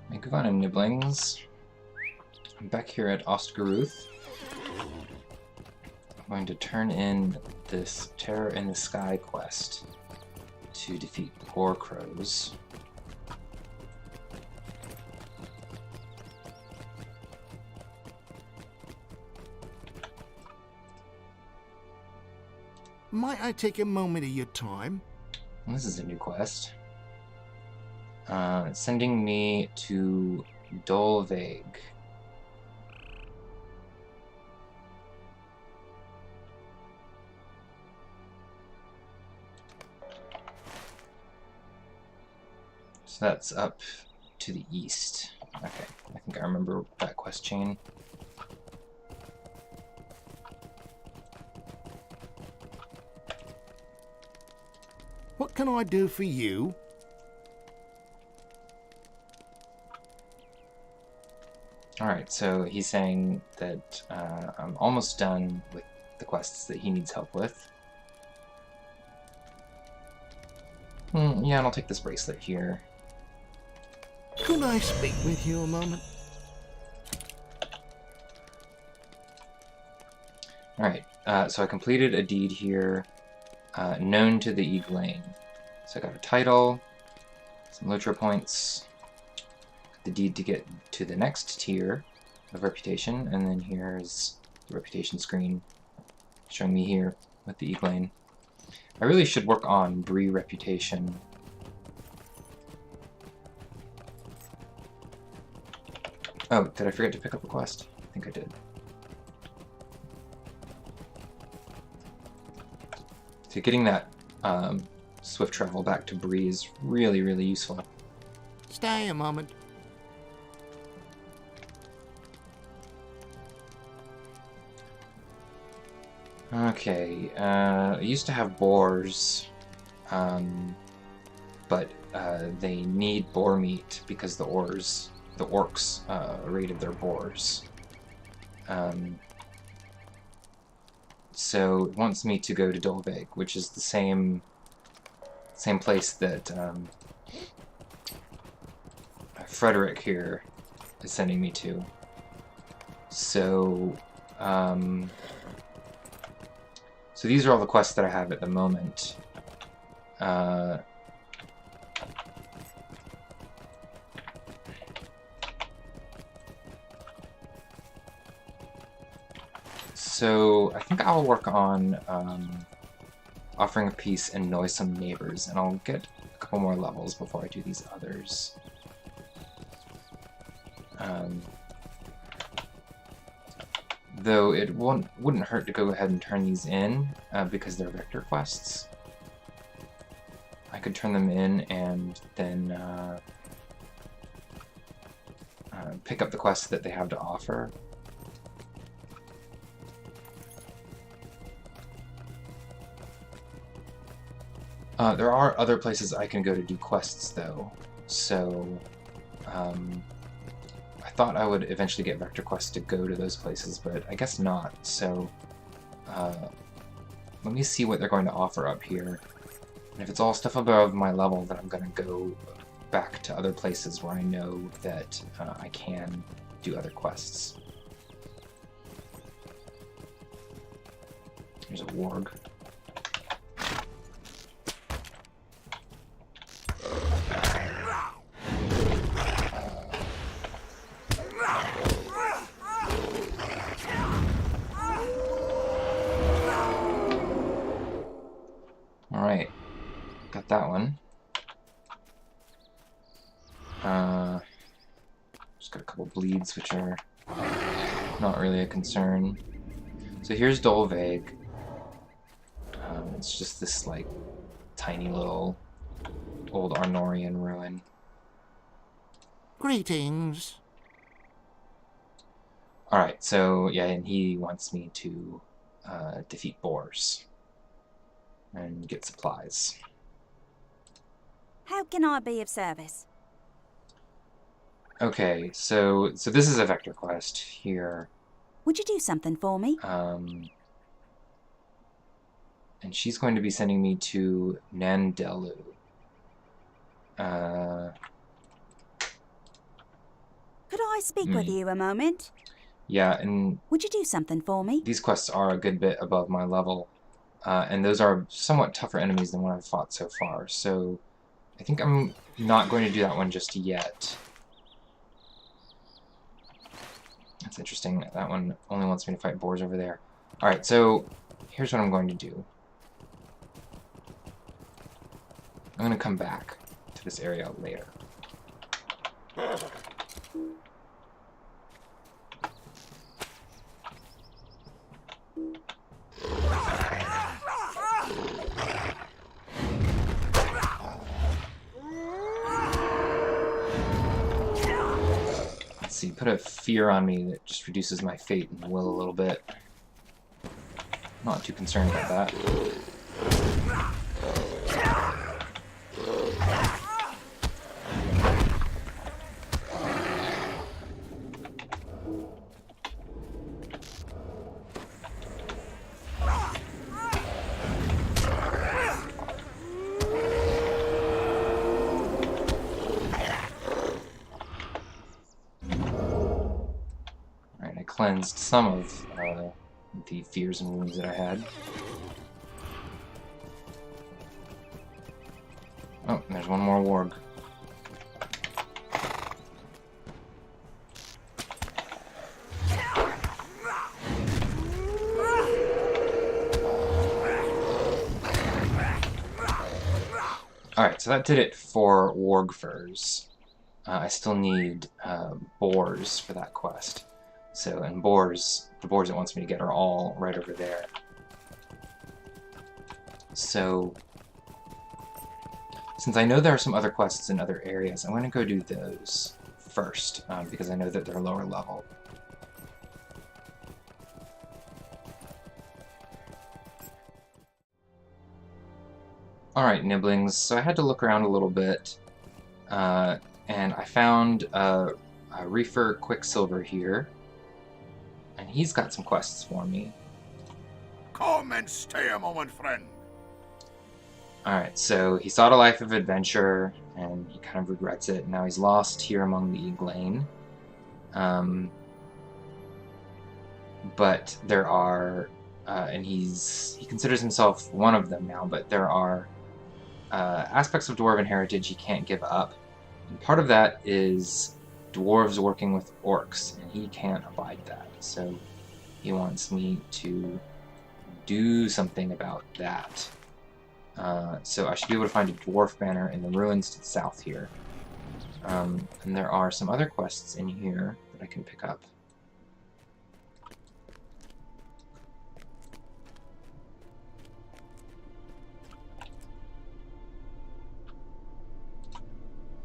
My govannen niblings. I'm back here at Ostgaruth. I'm going to turn in this Terror in the Sky quest to defeat poor crows. Might I take a moment of your time? This is a new quest. It's sending me to Dolveg. So that's up to the east. Okay, I think I remember that quest chain. What can I do for you? Alright, so he's saying that I'm almost done with the quests that he needs help with. Yeah, and I'll take this bracelet here. Could I speak with you a moment? Alright, so I completed a deed here, known to the Eglain. So I got a title, some LotRO points, the deed to get to the next tier of reputation, and then here's the reputation screen showing me here with the Eglain. I really should work on Bree reputation. Oh, did I forget to pick up a quest? I think I did. So getting that swift travel back to Bree is really, really useful. Stay a moment. Okay, I used to have boars, but they need boar meat because the orcs raided their boars. So it wants me to go to Dolveg, which is the same place that Frederick here is sending me to. So so these are all the quests that I have at the moment. So I think I'll work on offering a peace and noisome neighbors, and I'll get a couple more levels before I do these others. Though it wouldn't hurt to go ahead and turn these in, because they're vector quests. I could turn them in and then pick up the quests that they have to offer. There are other places I can go to do quests, though, so I thought I would eventually get vector quests to go to those places, but I guess not, so let me see what they're going to offer up here. And if it's all stuff above my level, then I'm going to go back to other places where I know that I can do other quests. There's a warg. Alright, got that one. Just got a couple bleeds, which are not really a concern. So here's Dolveg. It's just this, like, tiny little old Arnorian ruin. Greetings. Alright, so, yeah, and he wants me to defeat boars and get supplies. How can I be of service? Okay, so this is a vector quest here. Would you do something for me? And she's going to be sending me to Nandelu. I speak with you a moment? Yeah, and Would you do something for me? these quests are a good bit above my level, and those are somewhat tougher enemies than what I've fought so far, so I think I'm not going to do that one just yet. That's interesting. That one only wants me to fight boars over there. Alright, so here's what I'm going to do. I'm going to come back to this area later. Let's see, put a fear on me that just reduces my fate and will a little bit. Not too concerned about that. Alright, I cleansed some of the fears and wounds that I had. Oh, and there's one more warg. Alright, so that did it for warg furs. I still need boars for that quest. So, and boars, the boars it wants me to get are all right over there. So, since I know there are some other quests in other areas, I'm going to go do those first, because I know that they're lower level. Alright, niblings, so I had to look around a little bit, and I found a Reefer Quicksilver here, and he's got some quests for me. Come and stay a moment, friend. Alright, so he sought a life of adventure, and he kind of regrets it. Now he's lost here among the Eglain. But there are, and he considers himself one of them now, but there are aspects of Dwarven heritage he can't give up. And part of that is dwarves working with orcs, and he can't abide that. So he wants me to do something about that. So I should be able to find a dwarf banner in the ruins to the south here. And there are some other quests in here that I can pick up.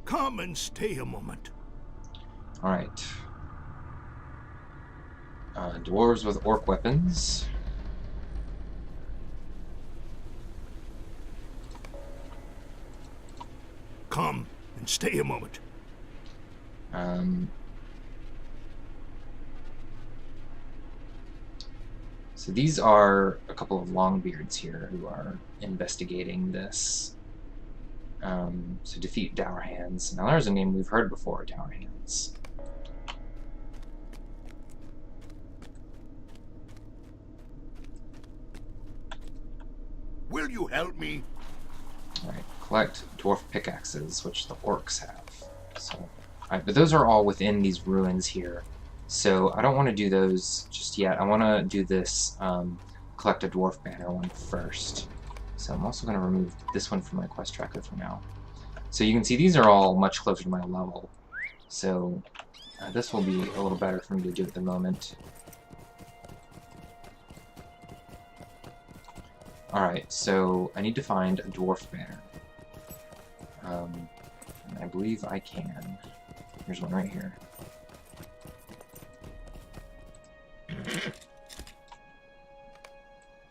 Come and stay a moment. Alright. Dwarves with orc weapons. Come and stay a moment. So these are a couple of Longbeards here who are investigating this. So defeat Dourhands. Now there's a name we've heard before, Dourhands. Will you help me? Alright, collect dwarf pickaxes, which the orcs have. So, alright, but those are all within these ruins here. So I don't want to do those just yet. I want to do this collect a dwarf banner one first. So I'm also going to remove this one from my quest tracker for now. So you can see these are all much closer to my level. So this will be a little better for me to do at the moment. Alright, so I need to find a dwarf banner. And I believe I can. Here's one right here.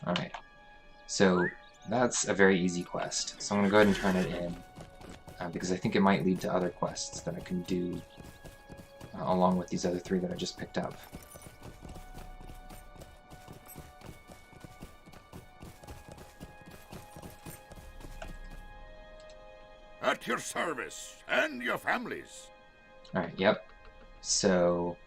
Alright, so that's a very easy quest. So I'm going to go ahead and turn it in, because I think it might lead to other quests that I can do along with these other three that I just picked up. At your service, and your families. Alright, yep. So,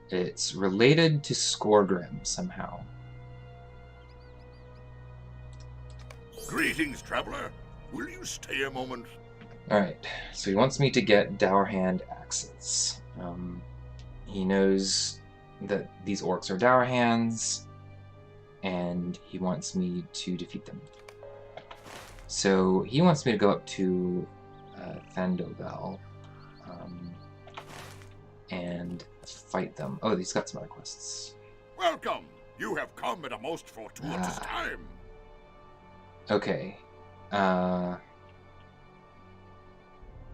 it's related to Skorgrim somehow. Greetings, traveler. Will you stay a moment? Alright, so he wants me to get Dourhand axes. He knows that these orcs are Dourhands, and he wants me to defeat them. So he wants me to go up to Thandovel and fight them. Oh, he's got some other quests. Welcome. You have come at a most fortuitous time. Okay.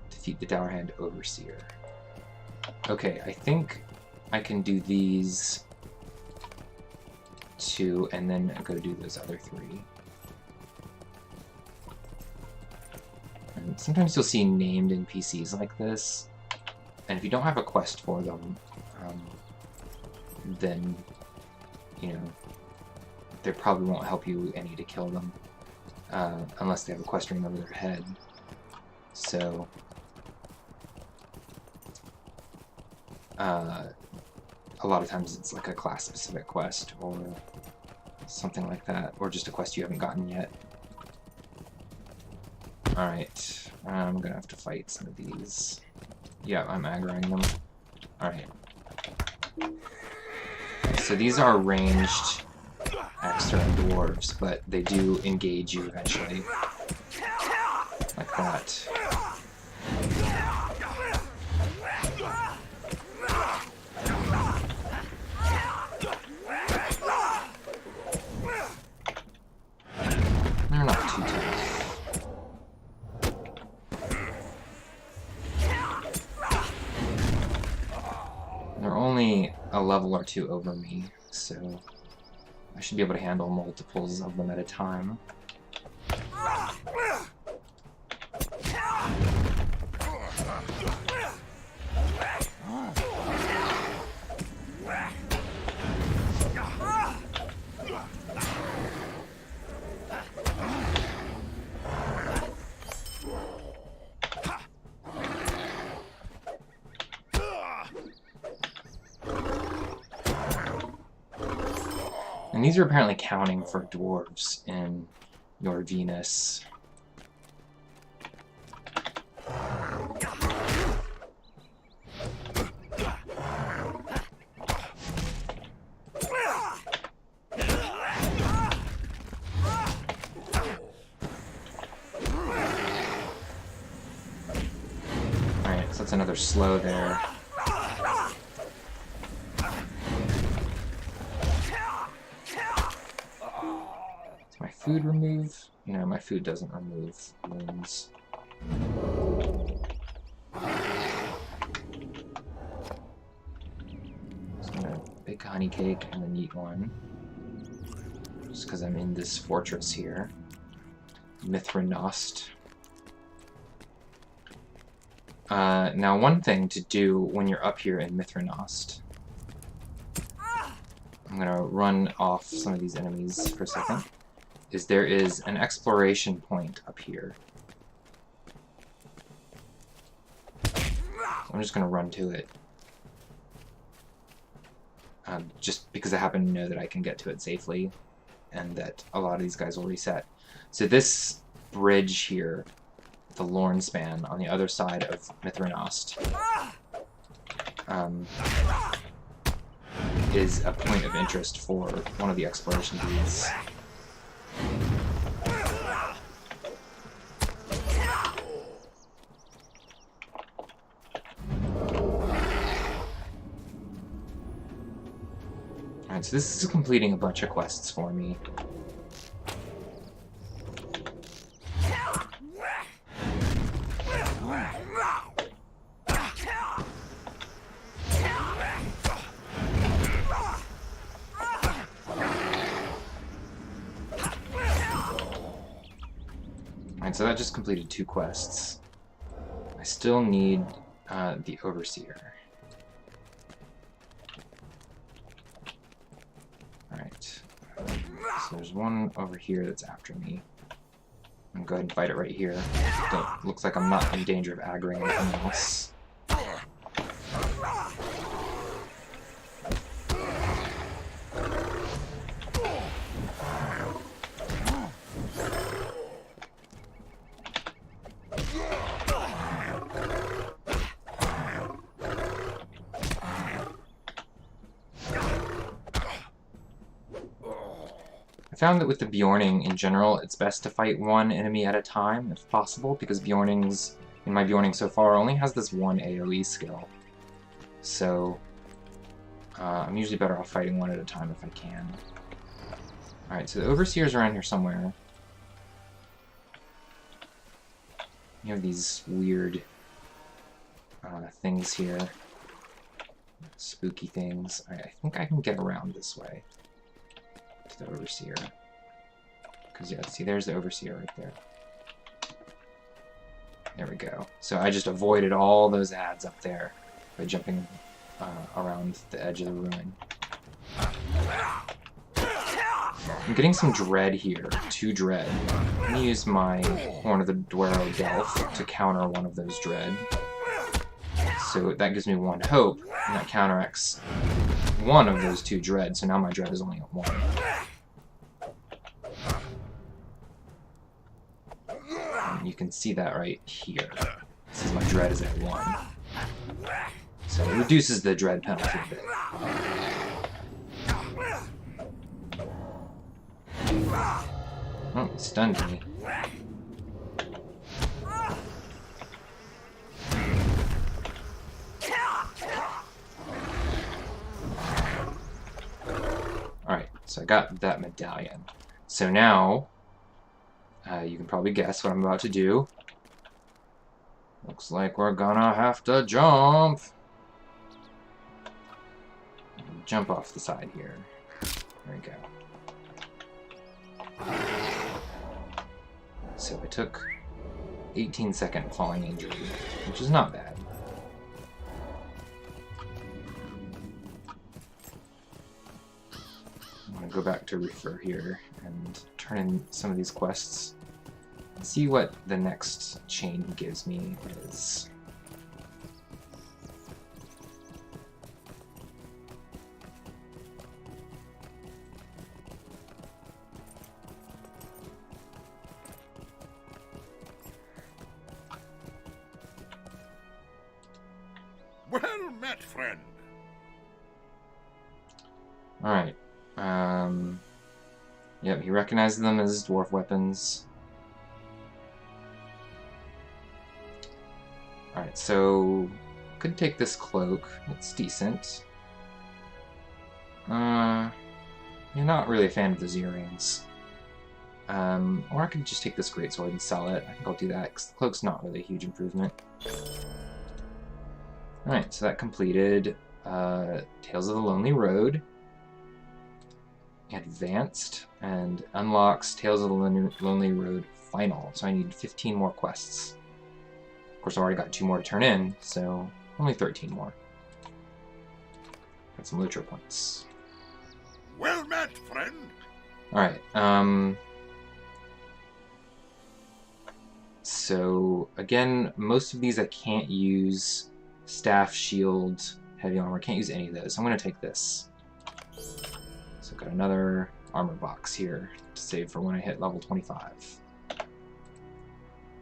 Defeat the Dourhand Overseer. Okay, I think I can do these two and then go do those other three. And sometimes you'll see named NPCs like this, and if you don't have a quest for them, then, you know, they probably won't help you any to kill them, unless they have a quest ring over their head. So, a lot of times it's like a class-specific quest, or something like that, or just a quest you haven't gotten yet. Alright, I'm gonna have to fight some of these. Yeah, I'm aggroing them. Alright. So these are ranged axe-throwing dwarves, but they do engage you eventually. Like that. They're not too tough. They're only a level or two over me, so I should be able to handle multiples of them at a time. And these are apparently counting for dwarves in your Venus. Alright, so that's another slow there. Food remove? No, my food doesn't remove wounds. So I'm gonna bake a honey cake and then eat one. Just because I'm in this fortress here. Mithrenost. Now one thing to do when you're up here in Mithrenost. I'm gonna run off some of these enemies for a second. Is there is an exploration point up here. I'm just going to run to it. Just because I happen to know that I can get to it safely, and that a lot of these guys will reset. So this bridge here, the Lorn Span, on the other side of Mithrenost, is a point of interest for one of the exploration dudes. Alright, so this is completing a bunch of quests for me. Alright, so that just completed 2 quests. I still need the Overseer. Alright. So there's one over here that's after me. I'm going to go ahead and fight it right here. Looks like I'm not in danger of aggroing anything else. I found that with the Bjorning in general, it's best to fight one enemy at a time, if possible, because Bjorning's, in my Bjorning so far, only has this one AoE skill. So, I'm usually better off fighting one at a time if I can. Alright, so the Overseer's around here somewhere. You have these weird things here. Spooky things. I think I can get around this way to the Overseer. Because, yeah, see, there's the Overseer right there. There we go. So I just avoided all those ads up there by jumping around the edge of the ruin. I'm getting some dread here. 2 dread. I'm going to use my Horn of the Douro Delph to counter one of those dread. So that gives me 1 hope, and that counteracts one of those 2 dread, so now my dread is only at 1. And you can see that right here. This is my dread is at 1. So it reduces the dread penalty a bit. Oh, it stunned me. Alright, so I got that medallion. So now, you can probably guess what I'm about to do. Looks like we're gonna have to jump. Jump off the side here. There we go. So I took 18-second falling injury, which is not bad. I'm gonna go back to Refer here and turn in some of these quests and see what the next chain he gives me is. Well met, friend. Alright. Yep, he recognizes them as dwarf weapons. Alright, so could take this cloak. It's decent. You're not really a fan of those earrings. Or I could just take this greatsword and sell it. I think I'll do that, because the cloak's not really a huge improvement. Alright, so that completed Tales of the Lonely Road. Advanced, and unlocks Tales of the Lonely Road Final. So I need 15 more quests. Of course, I've already got 2 more to turn in, so only 13 more. Got some LotRO points. Well met, friend. Alright, so again, most of these I can't use. Staff, shield, heavy armor, can't use any of those. I'm going to take this. So I've got another armor box here to save for when I hit level 25.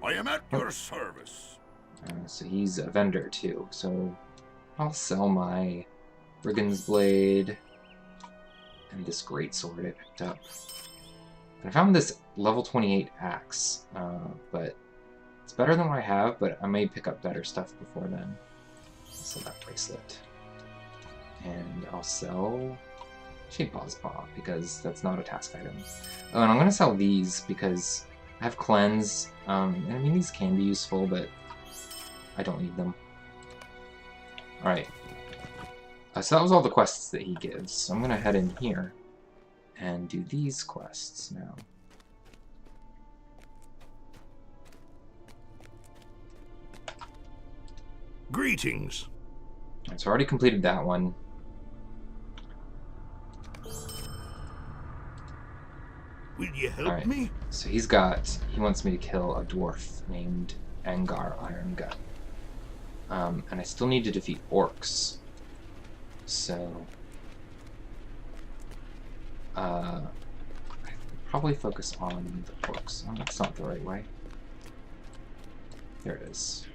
I am at your service. So he's a vendor too, so I'll sell my Brigand's Blade and this greatsword I picked up. And I found this level 28 axe, but it's better than what I have, but I may pick up better stuff before then. I'll sell that bracelet. And I'll sell Shadepaw's Paw, because that's not a task item. Oh, and I'm going to sell these because I have Cleanse. And I mean, these can be useful, but I don't need them. Alright. So that was all the quests that he gives. So I'm going to head in here and do these quests now. Greetings. Right, so I already completed that one. Will you help me? So he wants me to kill a dwarf named Angar Iron Gut. And I still need to defeat orcs. So, I probably focus on the orcs. Oh, that's not the right way. There it is.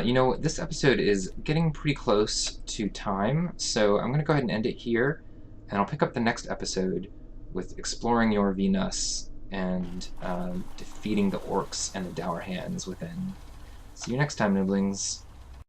You know, this episode is getting pretty close to time, so I'm going to go ahead and end it here, and I'll pick up the next episode with exploring your Venus and defeating the orcs and the Dourhands within. See you next time, Niblings.